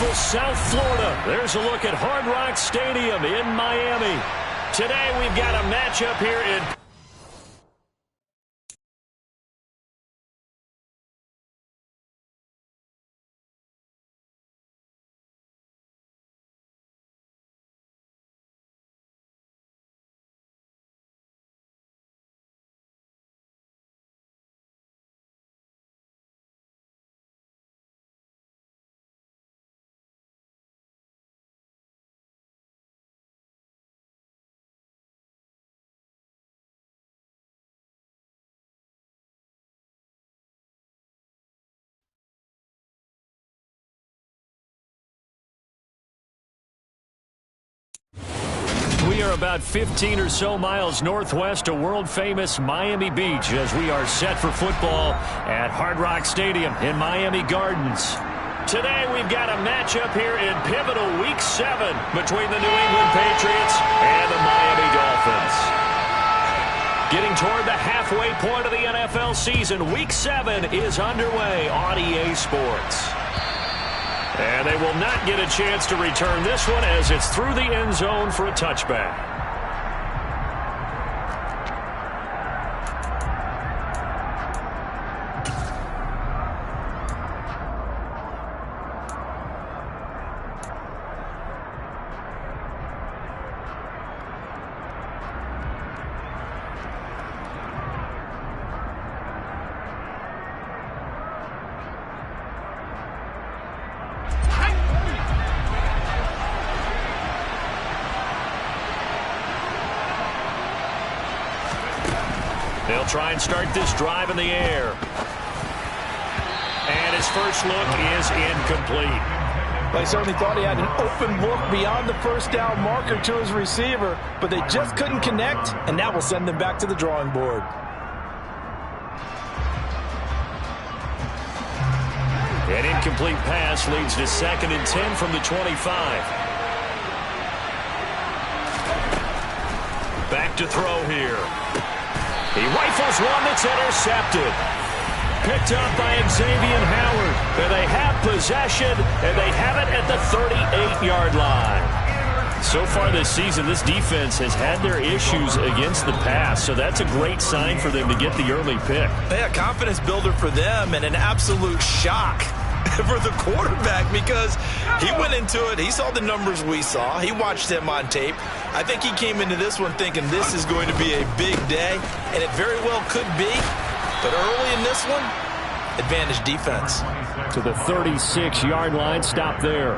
beautiful South Florida. There's a look at Hard Rock Stadium in Miami. Today we've got a matchup here in... We are about 15 or so miles northwest of world-famous Miami Beach as we are set for football at Hard Rock Stadium in Miami Gardens. Today we've got a matchup here in pivotal Week 7 between the New England Patriots and the Miami Dolphins. Getting toward the halfway point of the NFL season, Week 7 is underway on EA Sports. And they will not get a chance to return this one as it's through the end zone for a touchback. They'll try and start this drive in the air. And his first look is incomplete. Well, he certainly thought he had an open look beyond the first down marker to his receiver, but they just couldn't connect, and that will send them back to the drawing board. An incomplete pass leads to 2nd and 10 from the 25. Back to throw here. He rifles one that's intercepted. Picked up by Xavier Howard. And they have possession, and they have it at the 38-yard line. So far this season, this defense has had their issues against the pass, so that's a great sign for them to get the early pick. Yeah, confidence builder for them and an absolute shock for the quarterback because he went into it. He saw the numbers we saw. He watched them on tape. I think he came into this one thinking this is going to be a big day, and it very well could be. But early in this one, advantage defense. To the 36-yard line, stop there.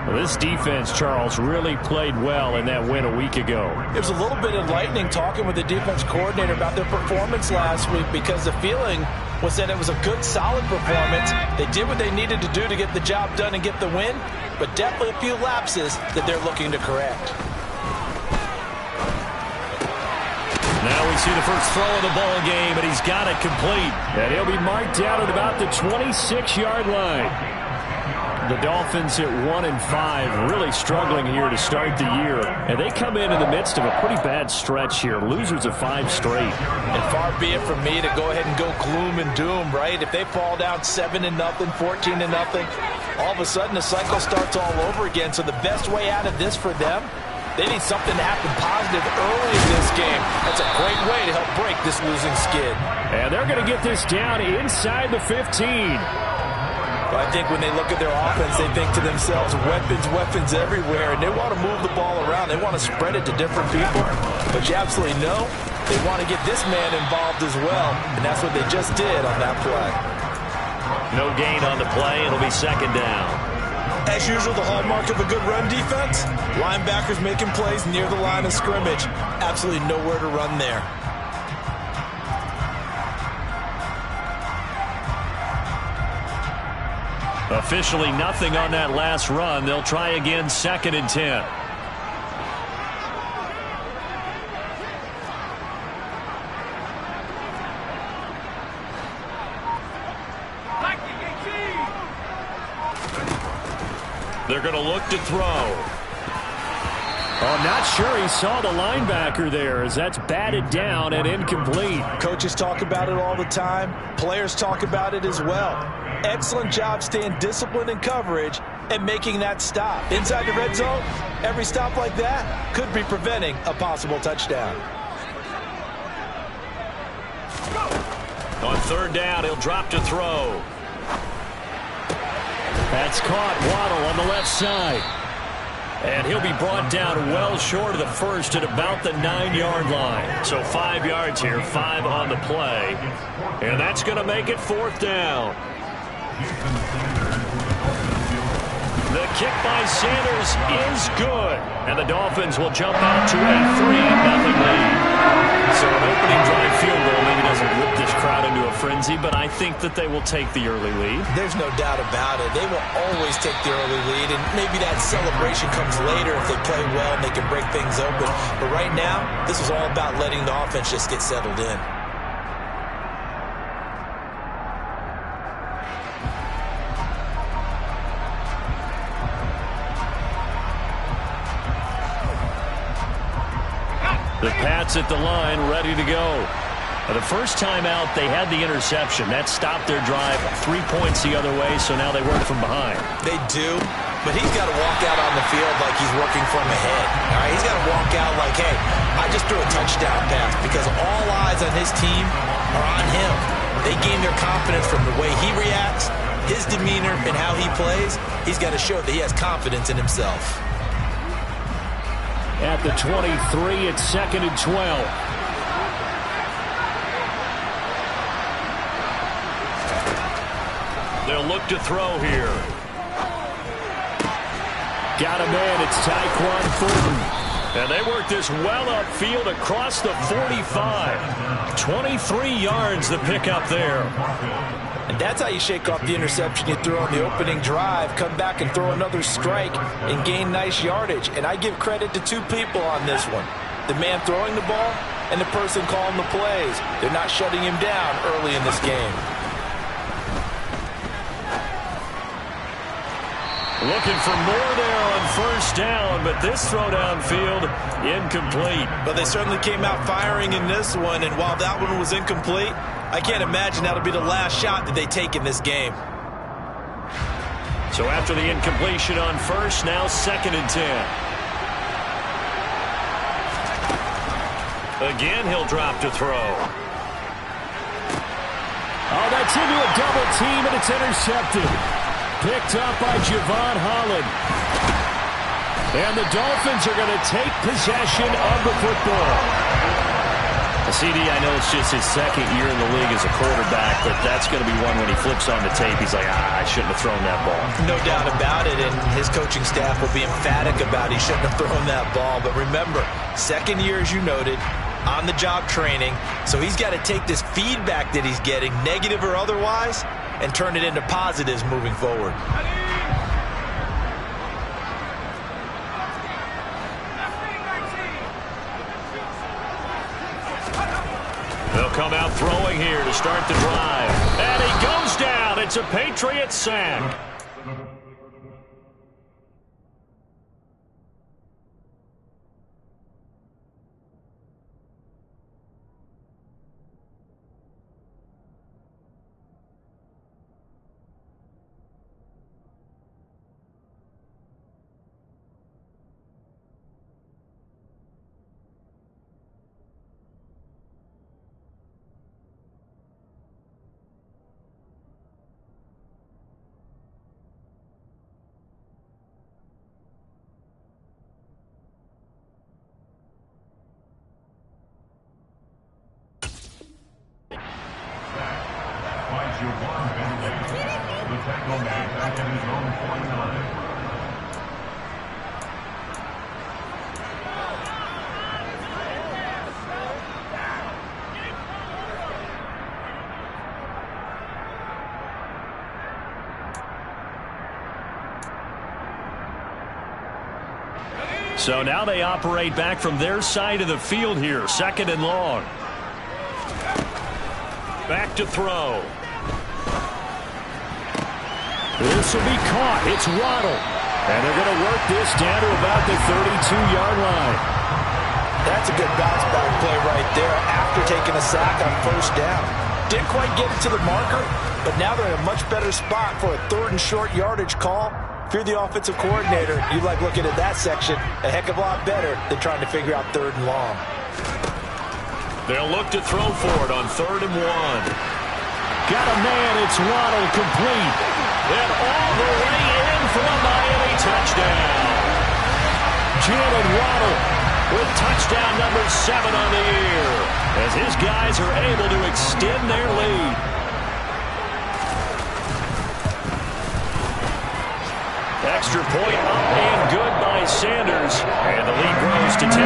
Well, this defense, Charles, really played well in that win a week ago. It was a little bit enlightening talking with the defense coordinator about their performance last week because the feeling was that it was a good, solid performance. They did what they needed to do to get the job done and get the win, but definitely a few lapses that they're looking to correct. Now we see the first throw of the ball game, and he's got it complete. And he'll be marked down at about the 26-yard line. The Dolphins at 1-5, really struggling here to start the year. And they come in the midst of a pretty bad stretch here. Losers of 5 straight. And far be it from me to go ahead and go gloom and doom, right? If they fall down 7-0, 14-0, all of a sudden the cycle starts all over again. So the best way out of this for them, they need something to happen positive early in this game. That's a great way to help break this losing skid. And they're going to get this down inside the 15. I think when they look at their offense, they think to themselves, weapons everywhere, and they want to move the ball around. They want to spread it to different people, but you absolutely know they want to get this man involved as well, and that's what they just did on that play. No gain on the play. It'll be 2nd down. As usual, the hallmark of a good run defense, linebackers making plays near the line of scrimmage. Absolutely nowhere to run there. Officially nothing on that last run. They'll try again, 2nd and 10. They're going to look to throw. Oh, I'm not sure he saw the linebacker there as that's batted down and incomplete. Coaches talk about it all the time. Players talk about it as well. Excellent job staying disciplined in coverage, and making that stop. Inside the red zone, every stop like that could be preventing a possible touchdown. On third down, he'll drop to throw. That's caught. Waddle on the left side. And he'll be brought down well short of the first at about the 9-yard line. So 5 yards here, 5 on the play. And that's going to make it fourth down. The kick by Sanders is good. And the Dolphins will jump out to a 3-0 lead. So an opening drive field goal maybe doesn't whip this crowd into a frenzy, but I think that they will take the early lead. There's no doubt about it. They will always take the early lead, and maybe that celebration comes later if they play well and they can break things open. But right now, this is all about letting the offense just get settled in. The Pats at the line, ready to go. The first time out, they had the interception. That stopped their drive 3 points the other way, so now they work from behind. They do, but he's got to walk out on the field like he's working from ahead. All right, he's got to walk out like, hey, I just threw a touchdown pass, because all eyes on his team are on him. They gain their confidence from the way he reacts, his demeanor, and how he plays. He's got to show that he has confidence in himself. At the 23, it's 2nd and 12. They'll look to throw here. Got a man, it's Tyquan Thornton. And they work this well upfield across the 45. 23 yards the pickup there. And that's how you shake off the interception you threw on the opening drive, come back and throw another strike and gain nice yardage. And I give credit to two people on this one. The man throwing the ball and the person calling the plays. They're not shutting him down early in this game. Looking for more there on first down, but this throw downfield incomplete. But they certainly came out firing in this one, and while that one was incomplete, I can't imagine that'll be the last shot that they take in this game. So after the incompletion on first, now 2nd and 10. Again, he'll drop to throw. Oh, that's into a double team, and it's intercepted. Picked up by Javon Holland. And the Dolphins are going to take possession of the football. CD, I know it's just his second year in the league as a quarterback, but that's going to be one when he flips on the tape, he's like, I shouldn't have thrown that ball. No doubt about it, and his coaching staff will be emphatic about he shouldn't have thrown that ball. But remember, second year, as you noted, on-the-job training, so he's got to take this feedback that he's getting, negative or otherwise, and turn it into positives moving forward. They'll come out throwing here to start the drive. And he goes down. It's a Patriot sack. So now they operate back from their side of the field here, 2nd and long. Back to throw. This will be caught. It's Waddle. And they're going to work this down to about the 32-yard line. That's a good bounce back play right there after taking a sack on first down. Didn't quite get it to the marker, but now they're in a much better spot for a 3rd and short yardage call If you're the offensive coordinator, you like looking at that section a heck of a lot better than trying to figure out 3rd and long. They'll look to throw for it on 3rd and 1. Got a man, it's Waddle, complete. And all the way in for a Miami touchdown. Jalen Waddle with touchdown number 7 on the year, as his guys are able to extend their lead. Extra point up and good by Sanders, and the lead grows to 10-0.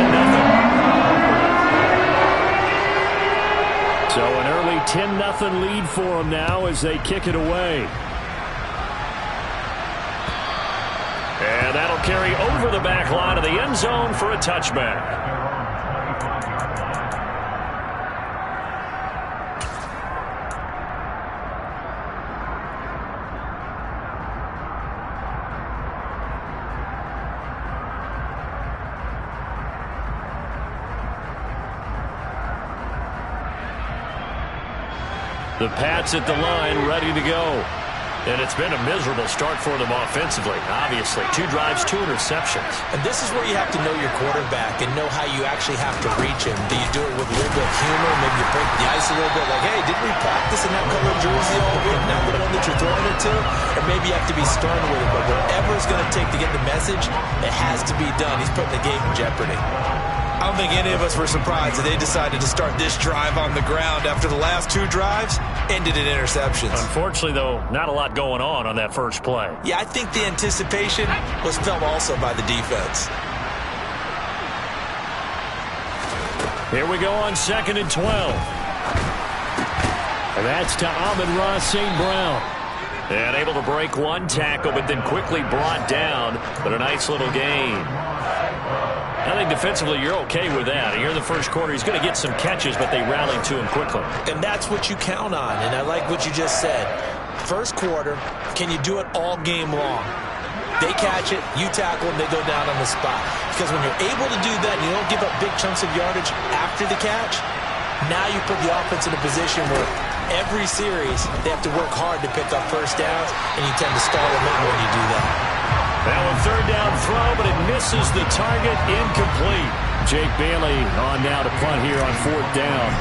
So an early 10-0 lead for them now as they kick it away. And that'll carry over the back line of the end zone for a touchback. The Pats at the line, ready to go. And it's been a miserable start for them offensively, obviously. 2 drives, 2 interceptions. And this is where you have to know your quarterback and know how you actually have to reach him. Do you do it with a little bit of humor? Maybe you break the ice a little bit, like, hey, didn't we practice in that color jersey all week? Now the one that you're throwing it to? Or maybe you have to be stern with it. But whatever it's going to take to get the message, it has to be done. He's putting the game in jeopardy. I don't think any of us were surprised that they decided to start this drive on the ground after the last 2 drives ended in interceptions. Unfortunately, though, not a lot going on that first play. Yeah, I think the anticipation was felt also by the defense. Here we go on 2nd and 12. And that's to Amon-Ra St. Brown. And able to break 1 tackle, but then quickly brought down. But a nice little gain. I think defensively you're okay with that. Here in the first quarter, he's going to get some catches, but they rallied to him quickly. And that's what you count on, and I like what you just said. First quarter, can you do it all game long? They catch it, you tackle, and they go down on the spot. Because when you're able to do that and you don't give up big chunks of yardage after the catch, now you put the offense in a position where every series they have to work hard to pick up first downs, and you tend to stall them out when you do that. Now a 3rd down throw, but it misses the target, incomplete. Jake Bailey on now to punt here on 4th down.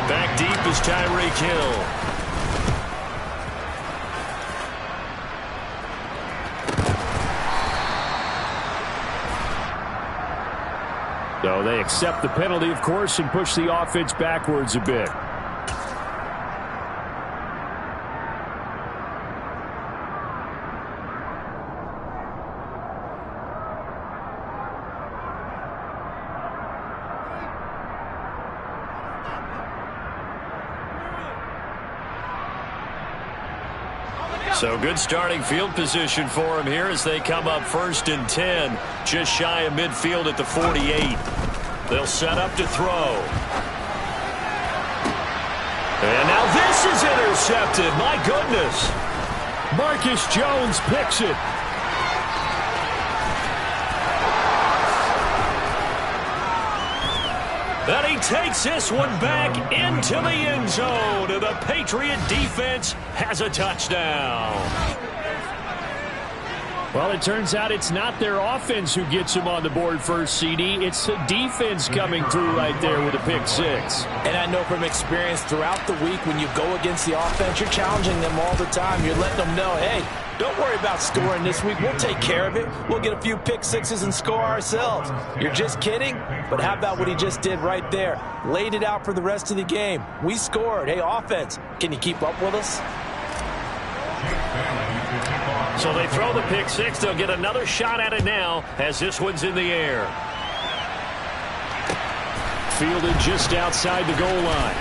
Back deep is Tyreek Hill. So they accept the penalty, of course, and push the offense backwards a bit. So good starting field position for him here as they come up 1st and 10, just shy of midfield at the 48. They'll set up to throw. And now this is intercepted. My goodness. Marcus Jones picks it. And he takes this one back into the end zone. And the Patriot defense has a touchdown. Well, it turns out it's not their offense who gets them on the board first, CD. It's the defense coming through right there with a pick 6. And I know from experience throughout the week when you go against the offense, you're challenging them all the time. You're letting them know, hey, don't worry about scoring this week. We'll take care of it. We'll get a few pick 6s and score ourselves. You're just kidding? But how about what he just did right there? Laid it out for the rest of the game. We scored. Hey, offense, can you keep up with us? So they throw the pick 6. They'll get another shot at it now as this one's in the air. Fielded just outside the goal line.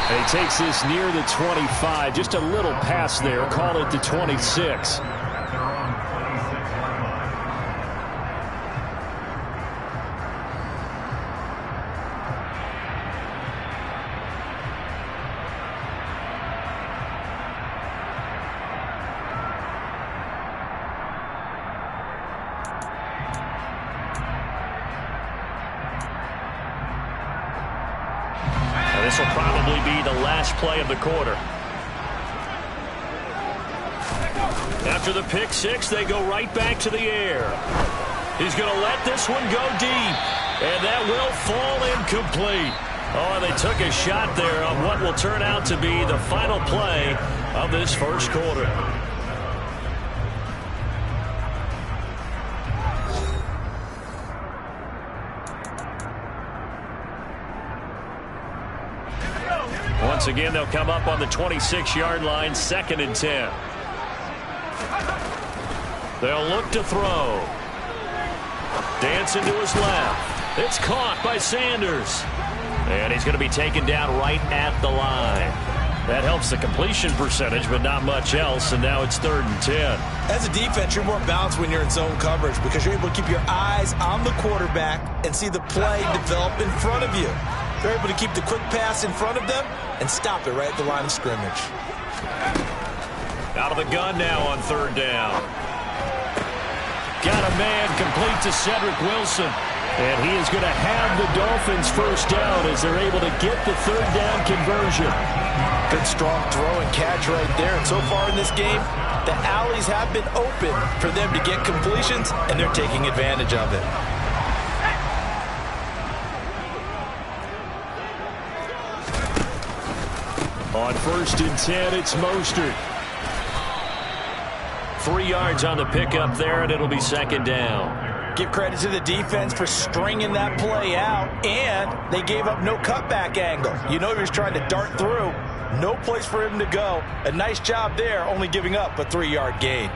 And he takes this near the 25. Just a little pass there. Call it the 26. This will probably be the last play of the quarter. After the pick six, they go right back to the air. He's going to let this one go deep, and that will fall incomplete. Oh, they took a shot there on what will turn out to be the final play of this first quarter. Once again, they'll come up on the 26-yard line, 2nd and 10. They'll look to throw. Dancing to his left. It's caught by Sanders. And he's going to be taken down right at the line. That helps the completion percentage, but not much else, and now it's 3rd and 10. As a defense, you're more balanced when you're in zone coverage because you're able to keep your eyes on the quarterback and see the play develop in front of you. They're able to keep the quick pass in front of them and stop it right at the line of scrimmage. Out of the gun now on 3rd down. Got a man complete to Cedric Wilson. And he is going to have the Dolphins first down as they're able to get the 3rd down conversion. Good strong throw and catch right there. And so far in this game, the alleys have been open for them to get completions, and they're taking advantage of it. On 1st and 10, it's Mostert. 3 yards on the pickup there, and it'll be 2nd down. Give credit to the defense for stringing that play out, and they gave up no cutback angle. You know he was trying to dart through. No place for him to go. A nice job there, only giving up a 3-yard gain.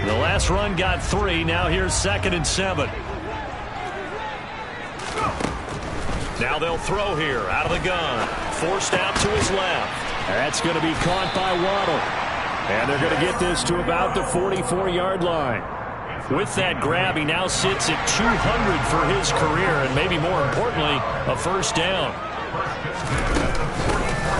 The last run got 3. Now here's 2nd and 7. Now they'll throw here out of the gun. Forced out to his left. That's going to be caught by Waddle. And they're going to get this to about the 44-yard line. With that grab, he now sits at 200 for his career, and maybe more importantly, a first down.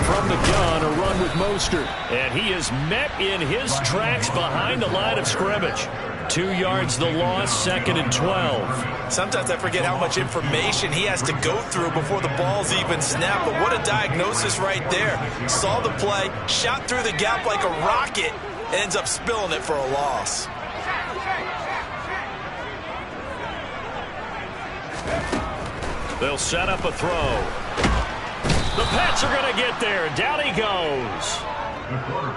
From the gun, a run with Mostert. And he is met in his tracks behind the line of scrimmage. 2 yards the loss, 2nd and 12. Sometimes I forget how much information he has to go through before the ball's even snapped. But what a diagnosis right there. Saw the play, shot through the gap like a rocket, and ends up spilling it for a loss. They'll set up a throw. The Pats are going to get there. Down he goes.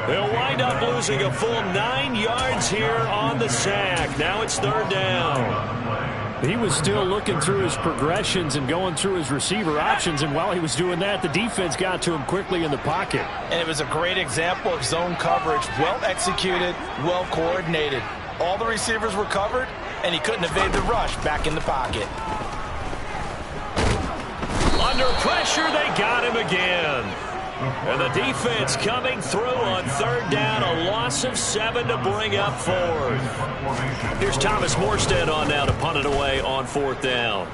They'll wind up losing a full 9 yards here on the sack. Now it's 3rd down. He was still looking through his progressions and going through his receiver options, and while he was doing that, the defense got to him quickly in the pocket. And it was a great example of zone coverage. Well executed, well coordinated. All the receivers were covered, and he couldn't evade the rush back in the pocket. Under pressure, they got him again. And the defense coming through on 3rd down, a loss of 7 to bring up 4th. Here's Thomas Morstead on now to punt it away on 4th down.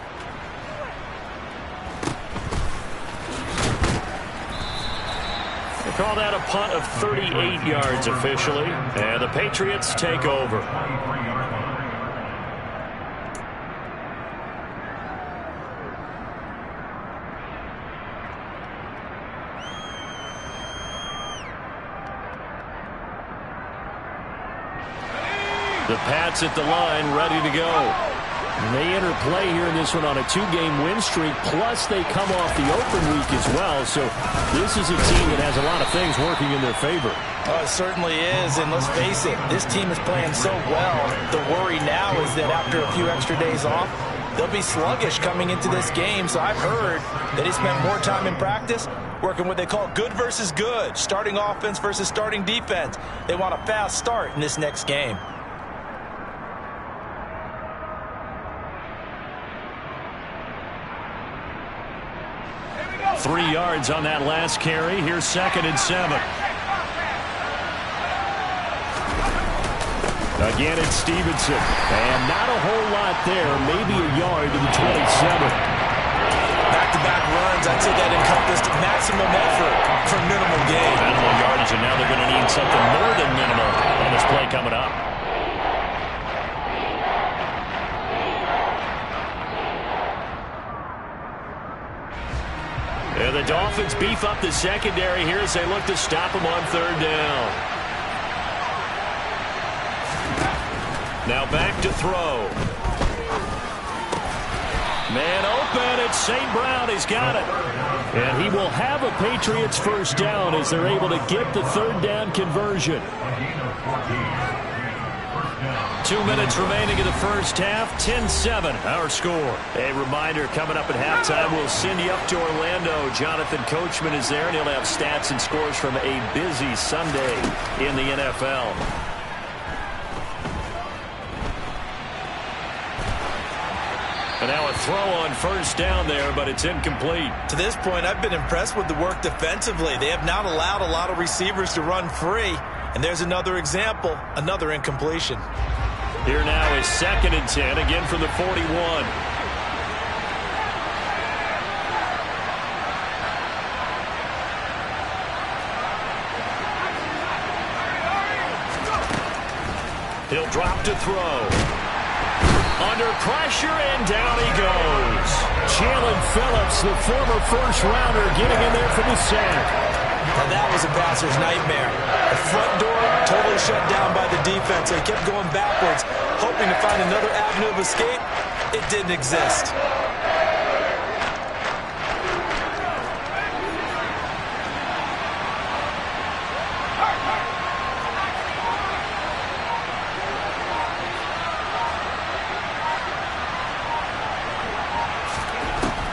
They call that a punt of 38 yards officially, and the Patriots take over. The Pats at the line, ready to go. And they enter play here in this one on a 2-game win streak, plus they come off the open week as well. So this is a team that has a lot of things working in their favor. Oh, it certainly is, and let's face it, this team is playing so well. The worry now is that after a few extra days off, they'll be sluggish coming into this game. So I've heard that he spent more time in practice working what they call good versus good, starting offense versus starting defense. They want a fast start in this next game. 3 yards on that last carry. Here's 2nd and 7. Again, it's Stevenson. And not a whole lot there. Maybe a yard to the 27. Back-to-back runs. I'd say that encompassed maximum effort for minimal gain. Minimal yardage, and now they're going to need something more than minimal on this play coming up. And the Dolphins beef up the secondary here as they look to stop them on 3rd down. Now back to throw. Man open, it's St. Brown. He's got it. And he will have a Patriots first down as they're able to get the third down conversion. 2 minutes remaining in the first half, 10-7, our score. A reminder, coming up at halftime, we'll send you up to Orlando. Jonathan Coachman is there, and he'll have stats and scores from a busy Sunday in the NFL. And now a throw on first down there, but it's incomplete. To this point, I've been impressed with the work defensively. They have not allowed a lot of receivers to run free. And there's another example, another incompletion. Here now is 2nd and 10, again from the 41. He'll drop to throw. Under pressure, and down he goes. Jalen Phillips, the former first-rounder, getting in there for the sack. Now that was a passer's nightmare. The front door totally shut down by the defense. They kept going backwards, hoping to find another avenue of escape. It didn't exist.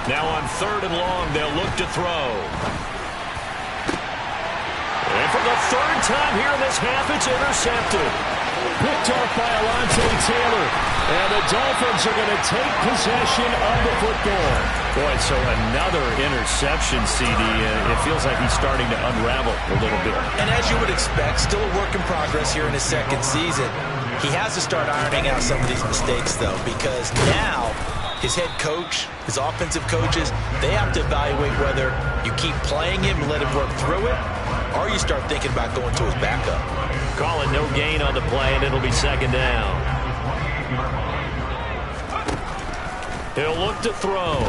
Now on 3rd and long, they'll look to throw. And for the 3rd time here in this half, it's intercepted. Picked off by Alontae Taylor. And the Dolphins are going to take possession of the football. Boy, so another interception, CD. It feels like he's starting to unravel a little bit. And as you would expect, still a work in progress here in his 2nd season. He has to start ironing out some of these mistakes, though, because now his head coach, his offensive coaches, they have to evaluate whether you keep playing him and let him work through it, or you start thinking about going to his backup. Call it no gain on the play, and it'll be 2nd down. He'll look to throw.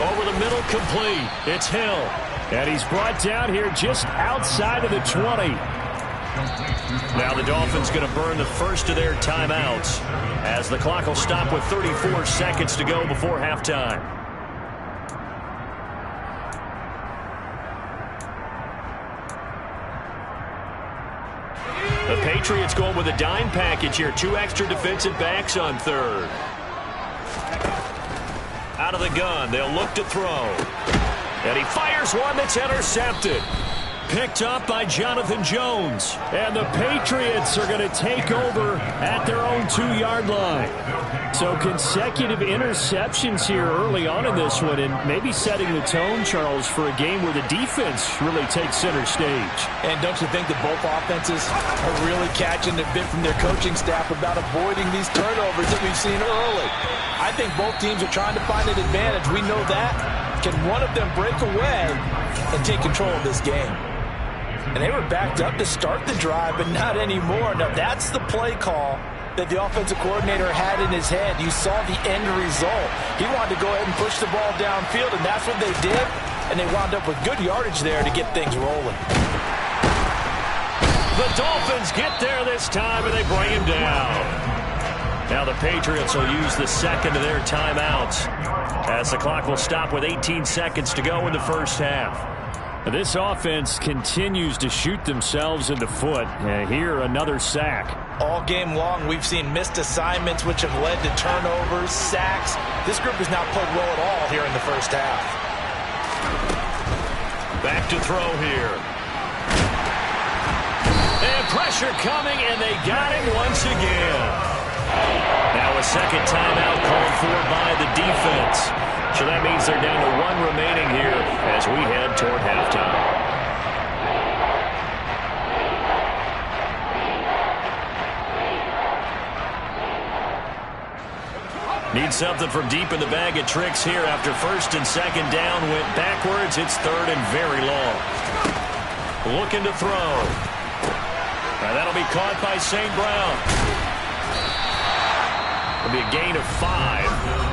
Over the middle, complete. It's Hill. And he's brought down here just outside of the 20. Now the Dolphins going to burn the first of their timeouts as the clock will stop with 34 seconds to go before halftime. The Patriots going with a dime package here. 2 extra defensive backs on 3rd. Out of the gun, they'll look to throw. And he fires one that's intercepted. Picked up by Jonathan Jones. And the Patriots are going to take over at their own 2-yard line. So consecutive interceptions here early on in this one, and maybe setting the tone, Charles, for a game where the defense really takes center stage. And don't you think that both offenses are really catching a bit from their coaching staff about avoiding these turnovers that we've seen early? I think both teams are trying to find an advantage. We know that. Can one of them break away and take control of this game? And they were backed up to start the drive, but not anymore. Now, that's the play call that the offensive coordinator had in his head. You saw the end result. He wanted to go ahead and push the ball downfield, and that's what they did. And they wound up with good yardage there to get things rolling. The Dolphins get there this time, and they bring him down. Now the Patriots will use the 2nd of their timeouts as the clock will stop with 18 seconds to go in the first half. This offense continues to shoot themselves in the foot. Here, another sack. All game long, we've seen missed assignments, which have led to turnovers, sacks. This group has not played well at all here in the first half. Back to throw here. And pressure coming, and they got him once again. Now a second timeout called for by the defense. So that means they're down to 1 remaining here as we head toward halftime. Need something from deep in the bag of tricks here after 1st and 2nd down. Went backwards. It's 3rd and very long. Looking to throw. And that'll be caught by St. Brown. It'll be a gain of 5.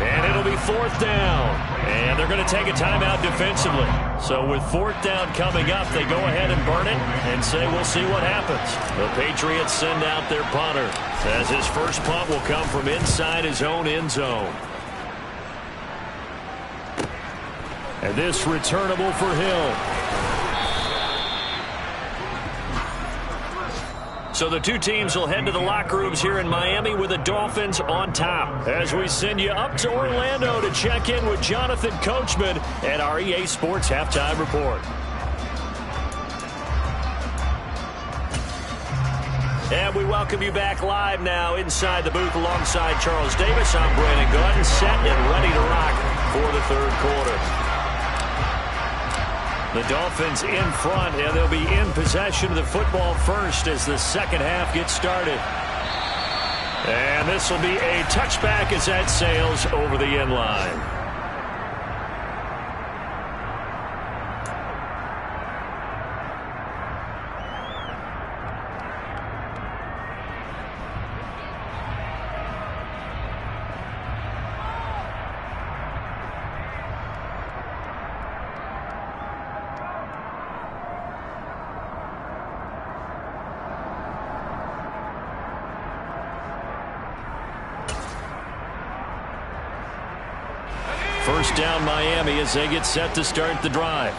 And It'll be 4th down. And they're going to take a timeout defensively. So with 4th down coming up, they go ahead and burn it and say we'll see what happens. The Patriots send out their punter as his first punt will come from inside his own end zone. And this returnable for Hill. So the two teams will head to the locker rooms here in Miami with the Dolphins on top. As we send you up to Orlando to check in with Jonathan Coachman at our EA Sports Halftime Report. And we welcome you back live now inside the booth alongside Charles Davis. I'm Brandon Gordon, set and ready to rock for the third quarter. The Dolphins in front, and they'll be in possession of the football first as the second half gets started. And this will be a touchback as that sails over the end line. First down Miami as they get set to start the drive.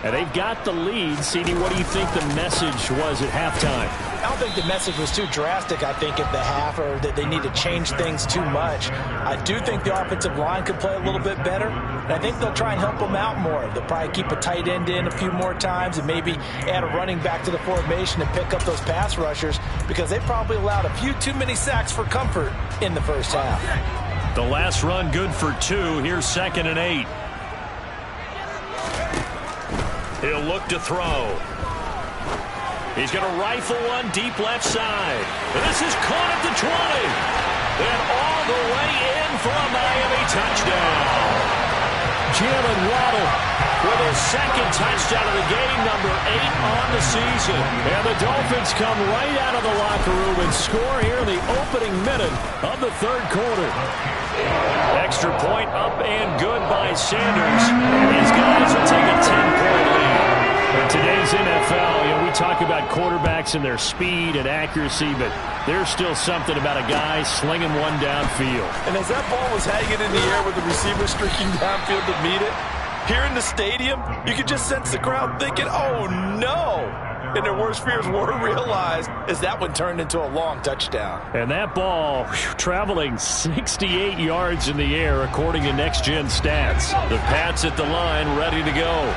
And they've got the lead. CD, what do you think the message was at halftime? I don't think the message was too drastic, I think, at the half, or that they need to change things too much. I do think the offensive line could play a little bit better, and I think they'll try and help them out more. They'll probably keep a tight end in a few more times and maybe add a running back to the formation and pick up those pass rushers because they probably allowed a few too many sacks for comfort in the first half. The last run good for 2. Here's 2nd and 8. He'll look to throw. He's going to rifle one deep left side. And this is caught at the 20. And all the way in for a Miami touchdown. Jalen Waddle with his second touchdown of the game, number 8 on the season. And the Dolphins come right out of the locker room and score here in the opening minute of the third quarter. Extra point up and good by Sanders. And his guys will take a 10-point lead. In today's NFL, we talk about quarterbacks and their speed and accuracy, but there's still something about a guy slinging one downfield. And as that ball was hanging in the air with the receiver streaking downfield to meet it, here in the stadium, you could just sense the crowd thinking, oh, no. And their worst fears were realized as that one turned into a long touchdown. And that ball traveling 68 yards in the air, according to Next Gen Stats. The Pats at the line, ready to go.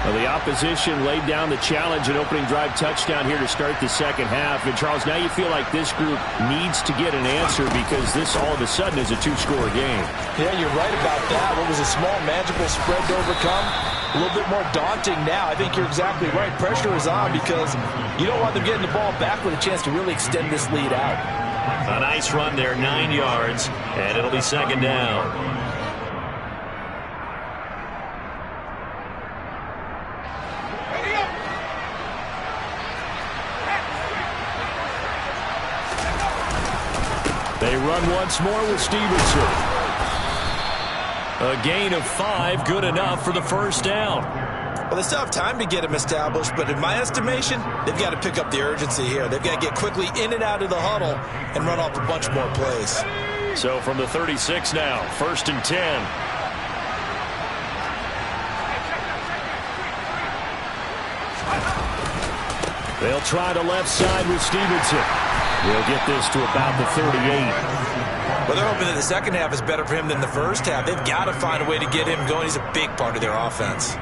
Well, the opposition laid down the challenge, an opening drive touchdown here to start the second half. And, Charles, now you feel like this group needs to get an answer because this all of a sudden is a 2-score game. Yeah, you're right about that. What was a small, magical spread to overcome, a little bit more daunting now. I think you're exactly right. Pressure is on because you don't want them getting the ball back with a chance to really extend this lead out. A nice run there, 9 yards, and it'll be second down. They run once more with Stevenson. A gain of 5, good enough for the first down. Well, they still have time to get him established, but in my estimation, they've got to pick up the urgency here. They've got to get quickly in and out of the huddle and run off a bunch more plays. So from the 36 now, 1st and 10. They'll try the left side with Stevenson. They'll get this to about the 38. Well, they're hoping that the second half is better for him than the first half. They've got to find a way to get him going. He's a big part of their offense.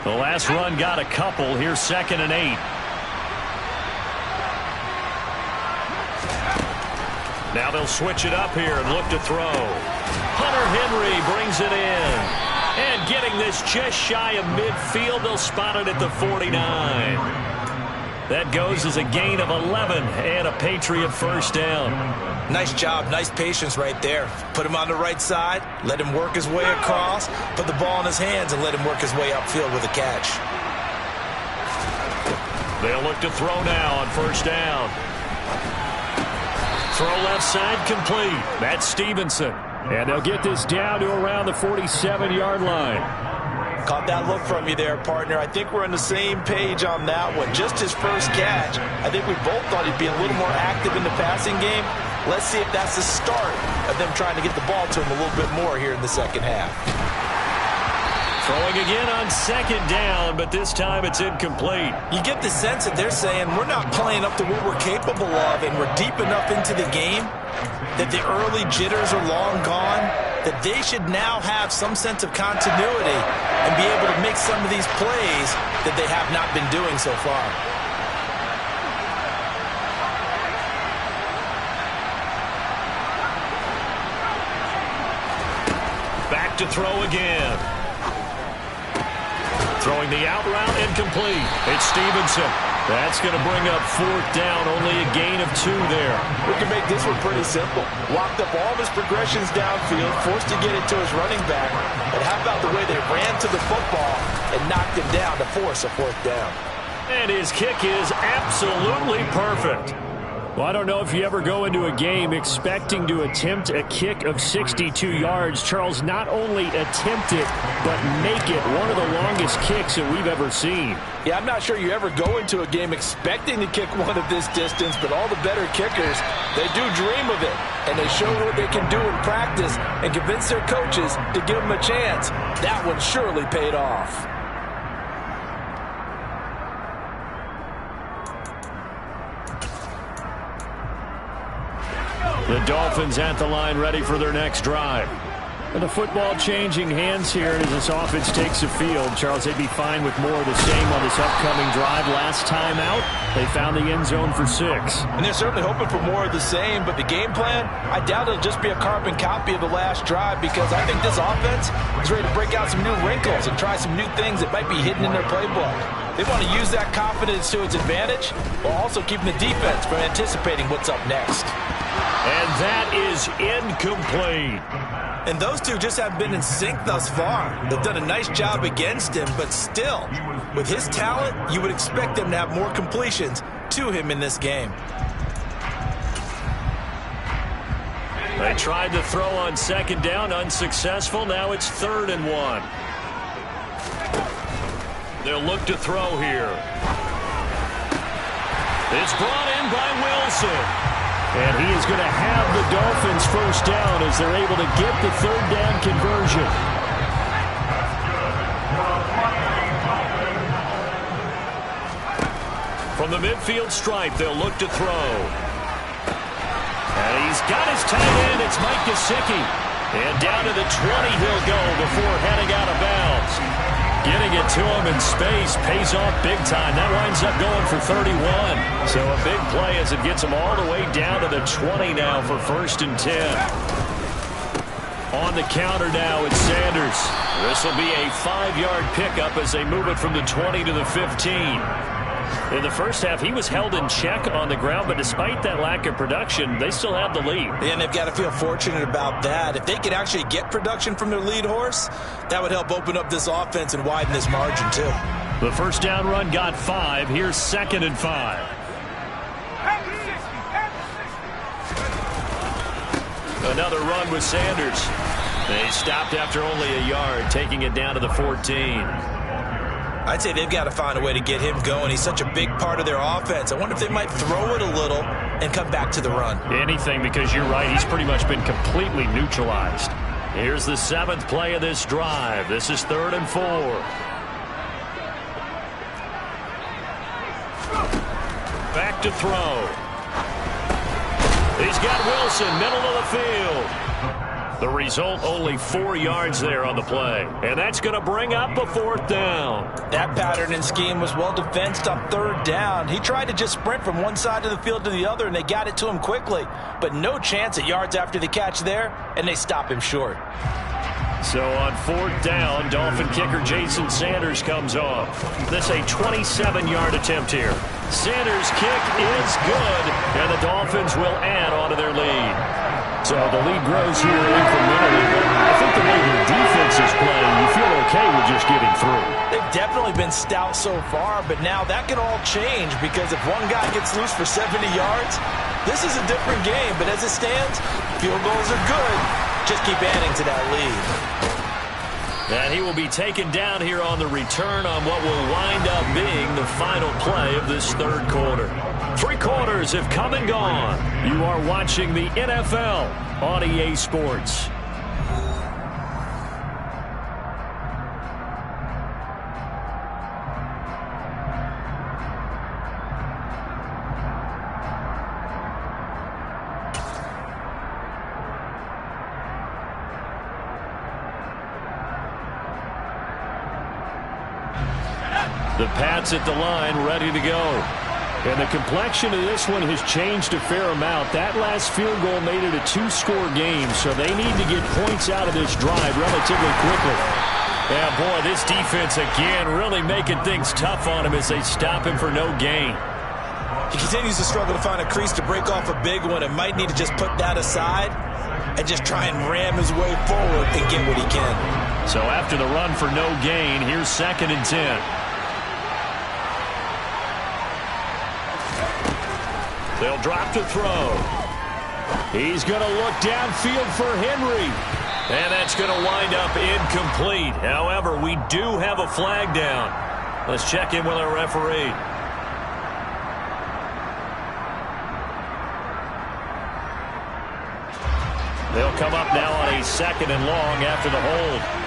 The last run got a couple. Here's 2nd and 8. Now they'll switch it up here and look to throw. Hunter Henry brings it in. And getting this just shy of midfield, they'll spot it at the 49. That goes as a gain of 11 and a Patriot first down. Nice job, nice patience right there. Put him on the right side, let him work his way across, put the ball in his hands, and let him work his way upfield with a catch. They'll look to throw now on first down. Throw left side complete. That's Stevenson. And they'll get this down to around the 47-yard line. Caught that look from you there, partner. I think we're on the same page on that one. Just his first catch. I think we both thought he'd be a little more active in the passing game. Let's see if that's the start of them trying to get the ball to him a little bit more here in the second half. Throwing again on second down, but this time it's incomplete. You get the sense that they're saying we're not playing up to what we're capable of, and we're deep enough into the game that the early jitters are long gone, that they should now have some sense of continuity and be able to make some of these plays that they have not been doing so far. Back to throw again. Throwing the out route incomplete. It's Stevenson. That's going to bring up fourth down. Only a gain of 2 there. We can make this one pretty simple. Walked up all of his progressions downfield, forced to get it to his running back. And how about the way they ran to the football and knocked him down to force a fourth down? And his kick is absolutely perfect. Well, I don't know if you ever go into a game expecting to attempt a kick of 62 yards. Charles, not only attempt it, but make it one of the longest kicks that we've ever seen. Yeah, I'm not sure you ever go into a game expecting to kick one of this distance, but all the better kickers, they do dream of it. And they show what they can do in practice and convince their coaches to give them a chance. That one surely paid off. The Dolphins at the line ready for their next drive. And the football changing hands here as this offense takes the field. Charles, they'd be fine with more of the same on this upcoming drive. Last time out, they found the end zone for 6. And they're certainly hoping for more of the same, but the game plan, I doubt it'll just be a carbon copy of the last drive, because I think this offense is ready to break out some new wrinkles and try some new things that might be hidden in their playbook. They want to use that confidence to its advantage while also keeping the defense from anticipating what's up next. And that is incomplete. And those two just haven't been in sync thus far. They've done a nice job against him, but still, with his talent, you would expect them to have more completions to him in this game. They tried to throw on second down, unsuccessful. Now it's 3rd and 1. They'll look to throw here. It's brought in by Wilson. And he is going to have the Dolphins first down as they're able to get the 3rd down conversion. From the midfield stripe, they'll look to throw. And he's got his tight end. It's Mike Gesicki. And down to the 20 he'll go before heading out of bounds. Getting it to him in space pays off big time. That winds up going for 31. So a big play as it gets him all the way down to the 20 now for 1st and 10. On the counter now, it's Sanders. This will be a 5-yard pickup as they move it from the 20 to the 15. In the first half, he was held in check on the ground, but despite that lack of production, they still have the lead. And they've got to feel fortunate about that. If they could actually get production from their lead horse, that would help open up this offense and widen this margin, too. The first down run got 5. Here's 2nd and 5. Another run with Sanders. They stopped after only a yard, taking it down to the 14. I'd say they've got to find a way to get him going. He's such a big part of their offense. I wonder if they might throw it a little and come back to the run. Anything, because you're right. He's pretty much been completely neutralized. Here's the 7th play of this drive. This is 3rd and 4. Back to throw. He's got Wilson, middle of the field. The result, only 4 yards there on the play. And that's going to bring up a 4th down. That pattern and scheme was well defensed on 3rd down. He tried to just sprint from one side of the field to the other, and they got it to him quickly. But no chance at yards after the catch there, and they stop him short. So on 4th down, Dolphin kicker Jason Sanders comes off. This a 27-yard attempt here. Sanders' kick is good, and the Dolphins will add on to their lead. So the lead grows here incrementally, but I think the way the defense is playing, you feel okay with just get him through. They've definitely been stout so far, but now that can all change because if one guy gets loose for 70 yards, this is a different game. But as it stands, field goals are good. Just keep adding to that lead. And he will be taken down here on the return on what will wind up being the final play of this third quarter. 3 quarters have come and gone. You are watching the NFL on EA Sports. The Pats at the line, ready to go. And the complexion of this one has changed a fair amount. That last field goal made it a 2-score game, so they need to get points out of this drive relatively quickly. Yeah, boy, this defense again really making things tough on him as they stop him for no gain. He continues to struggle to find a crease to break off a big one and might need to just put that aside and just try and ram his way forward and get what he can. So after the run for no gain, here's 2nd and 10. They'll drop to throw. He's going to look downfield for Henry. And that's going to wind up incomplete. However, we do have a flag down. Let's check in with our referee. They'll come up now on a 2nd and long after the hold.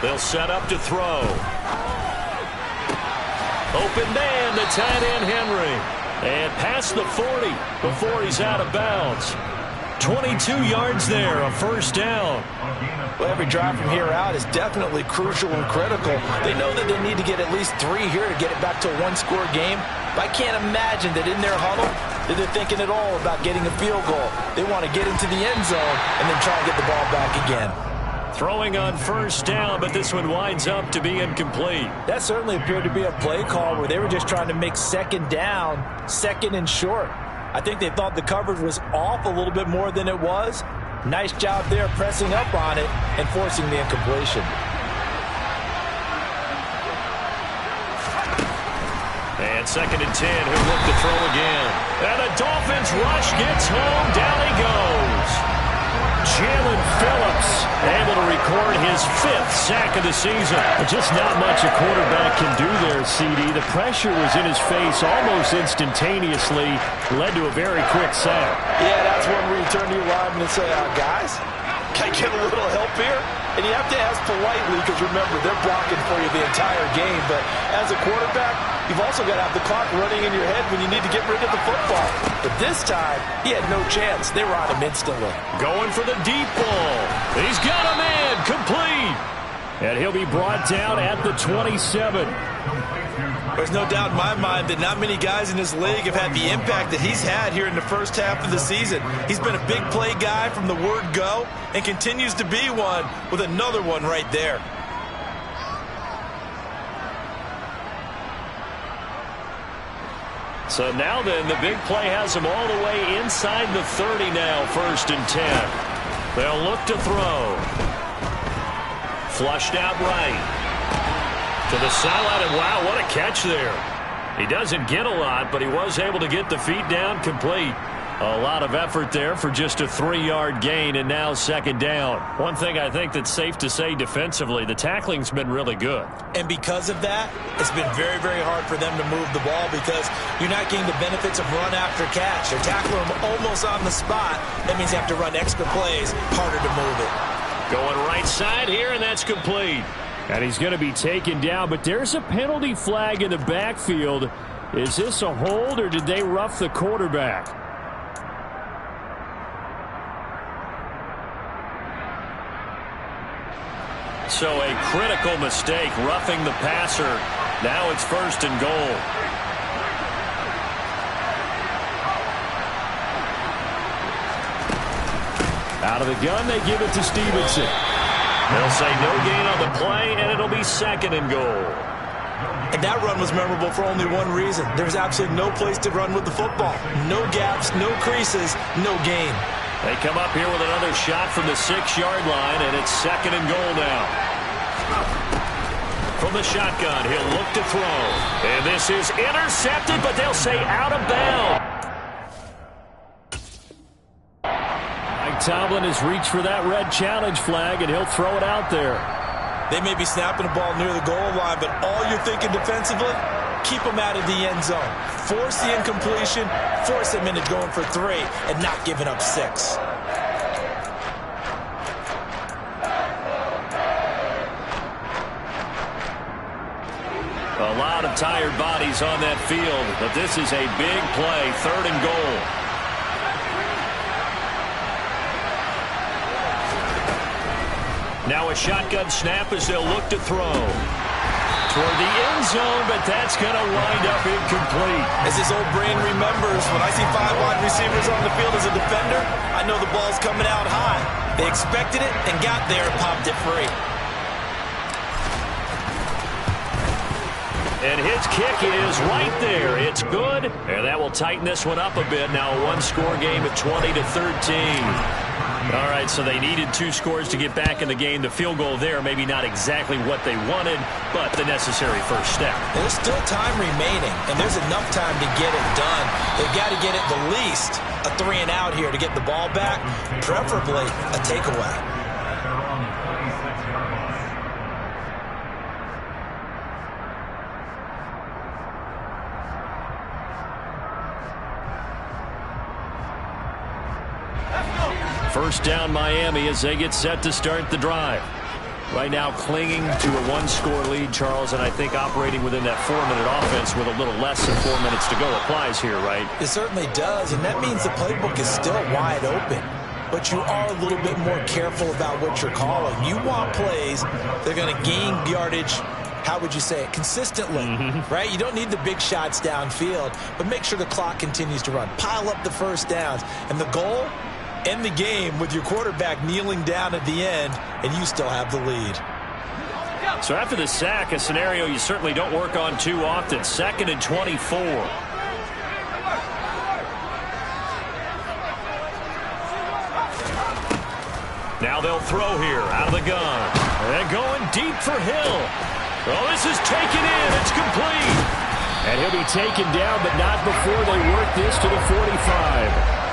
They'll set up to throw. Open man, the tight end Henry. And past the 40 before he's out of bounds. 22 yards there, a first down. Well, every drive from here out is definitely crucial and critical. They know that they need to get at least 3 here to get it back to a 1-score game. But I can't imagine that in their huddle that they're thinking at all about getting a field goal. They want to get into the end zone and then try and get the ball back again. Throwing on first down, but this one winds up to be incomplete. That certainly appeared to be a play call where they were just trying to make 2nd down, 2nd and short. I think they thought the coverage was off a little bit more than it was. Nice job there pressing up on it and forcing the incompletion. And 2nd and 10, he'll look to throw again. And the Dolphins rush gets home, down he goes. Jalen Phillips able to record his 5th sack of the season. Just not much a quarterback can do there, CD. The pressure was in his face almost instantaneously. Led to a very quick sack. Yeah, that's one where you turn to your lineman and say, guys, can I get a little help here? And you have to ask politely because, remember, they're blocking for you the entire game. But as a quarterback, you've also got to have the clock running in your head when you need to get rid of the football. But this time, he had no chance. They were on him instantly. Going for the deep ball. He's got a man complete. And he'll be brought down at the 27. There's no doubt in my mind that not many guys in this league have had the impact that he's had here in the first half of the season. He's been a big play guy from the word go and continues to be one with another one right there. So now then, the big play has him all the way inside the 30 now, 1st and 10. They'll look to throw. Flushed out right. To the sideline, and wow, what a catch there. He doesn't get a lot, but he was able to get the feet down complete. A lot of effort there for just a 3-yard gain, and now 2nd down. One thing I think that's safe to say defensively, the tackling's been really good. And because of that, it's been very, very hard for them to move the ball because you're not getting the benefits of run after catch. They're tackling them almost on the spot. That means you have to run extra plays, harder to move it. Going right side here, and that's complete. And he's going to be taken down, but there's a penalty flag in the backfield. Is this a hold, or did they rough the quarterback? So a critical mistake, roughing the passer. Now it's 1st and goal. Out of the gun, they give it to Stevenson. They'll say no gain on the play, and it'll be 2nd and goal. And that run was memorable for only one reason. There was absolutely no place to run with the football. No gaps, no creases, no gain. They come up here with another shot from the 6-yard line, and it's 2nd and goal now. From the shotgun, he'll look to throw. And this is intercepted, but they'll say out of bounds. Mike Tomlin has reached for that red challenge flag, and he'll throw it out there. They may be snapping the ball near the goal line, but all you're thinking defensively, keep them out of the end zone. Force the incompletion, force them into going for 3, and not giving up 6. A lot of tired bodies on that field, but this is a big play, 3rd and goal. Now a shotgun snap as they'll look to throw. Toward the end zone, but that's going to wind up incomplete. As his old brain remembers, when I see 5 wide receivers on the field as a defender, I know the ball's coming out high. They expected it and got there and popped it free. And his kick is right there. It's good, and that will tighten this one up a bit. Now a 1-score game at 20-13. All right, so they needed 2 scores to get back in the game. The field goal there, maybe not exactly what they wanted, but the necessary first step. There's still time remaining, and there's enough time to get it done. They've got to get at the least a 3-and-out here to get the ball back, preferably a takeaway. First down Miami as they get set to start the drive. Right now clinging to a 1-score lead, Charles, and I think operating within that 4-minute offense with a little less than 4 minutes to go applies here, right? It certainly does, and that means the playbook is still wide open. But you are a little bit more careful about what you're calling. You want plays that are going to gain yardage, how would you say it, consistently, right? You don't need the big shots downfield, but make sure the clock continues to run. Pile up the first downs, and the goal, end the game with your quarterback kneeling down at the end, and you still have the lead. So after the sack, a scenario you certainly don't work on too often. 2nd and 24. Now they'll throw here out of the gun. They're going deep for Hill. Oh, this is taken in. It's complete. And he'll be taken down, but not before they work this to the 45.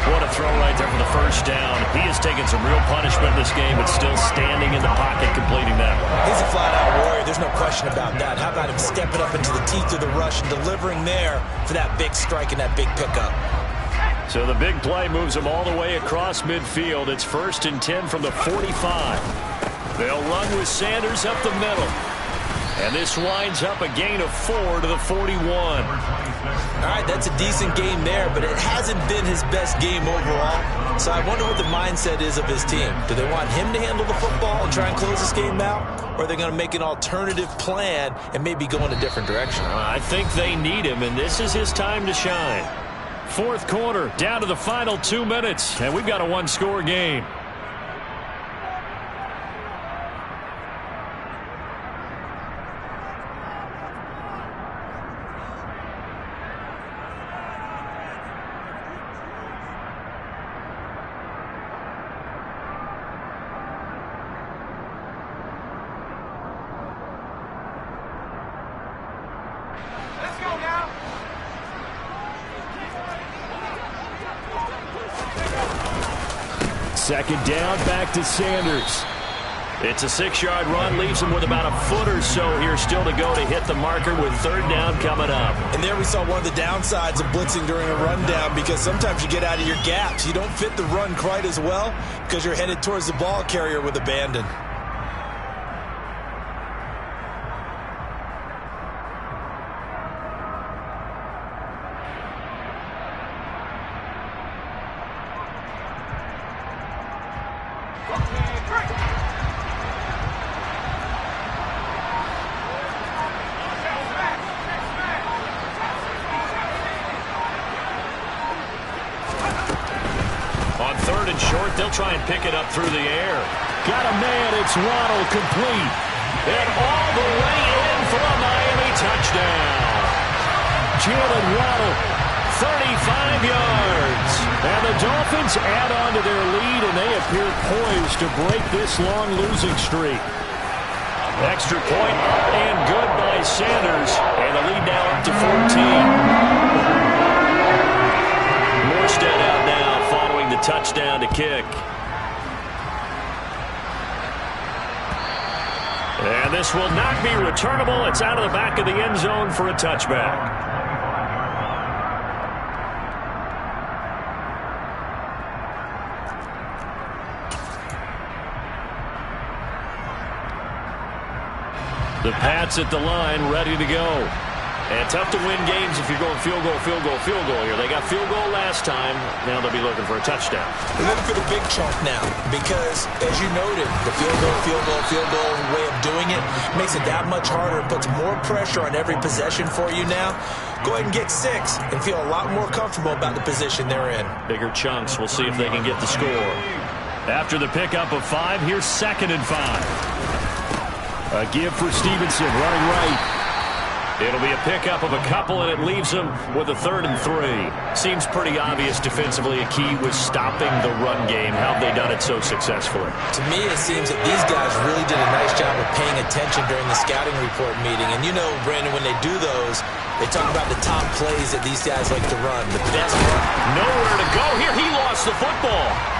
What a throw right there for the first down. He has taken some real punishment in this game, but still standing in the pocket completing that one. He's a flat-out warrior. There's no question about that. How about him stepping up into the teeth of the rush and delivering there for that big strike and that big pickup? So the big play moves him all the way across midfield. It's 1st and 10 from the 45. They'll run with Sanders up the middle. And this winds up a gain of 4 to the 41. All right, that's a decent game there, but it hasn't been his best game overall. So I wonder what the mindset is of his team. Do they want him to handle the football and try and close this game out? Or are they going to make an alternative plan and maybe go in a different direction? I think they need him, and this is his time to shine. 4th quarter, down to the final 2 minutes, and we've got a 1-score game. Second down, back to Sanders. It's a 6-yard run, leaves him with about a foot or so here still to go to hit the marker with 3rd down coming up. And there we saw one of the downsides of blitzing during a rundown, because sometimes you get out of your gaps. You don't fit the run quite as well because you're headed towards the ball carrier with abandon. They'll try and pick it up through the air. Got a man. It's Waddle complete. And all the way in for a Miami touchdown. Jalen Waddle, 35 yards. And the Dolphins add on to their lead, and they appear poised to break this long losing streak. Extra point up and good by Sanders. And the lead now up to 14. Morstead out now following the touchdown to kick. And this will not be returnable. It's out of the back of the end zone for a touchback. The Pats at the line, ready to go. And tough to win games if you're going field goal, field goal, field goal here. They got field goal last time. Now they'll be looking for a touchdown. They're looking for the big chunk now because, as you noted, the field goal way of doing it makes it that much harder. It puts more pressure on every possession for you now. Go ahead and get 6 and feel a lot more comfortable about the position they're in. Bigger chunks. We'll see if they can get the score. After the pickup of 5, here's 2nd and 5. A give for Stevenson, running right. It'll be a pickup of a couple, and it leaves them with a 3rd and 3. Seems pretty obvious defensively a key was stopping the run game. How have they done it so successfully? To me, it seems that these guys really did a nice job of paying attention during the scouting report meeting. And you know, Brandon, when they do those, they talk about the top plays that these guys like to run. The best run. Nowhere to go here. He lost the football.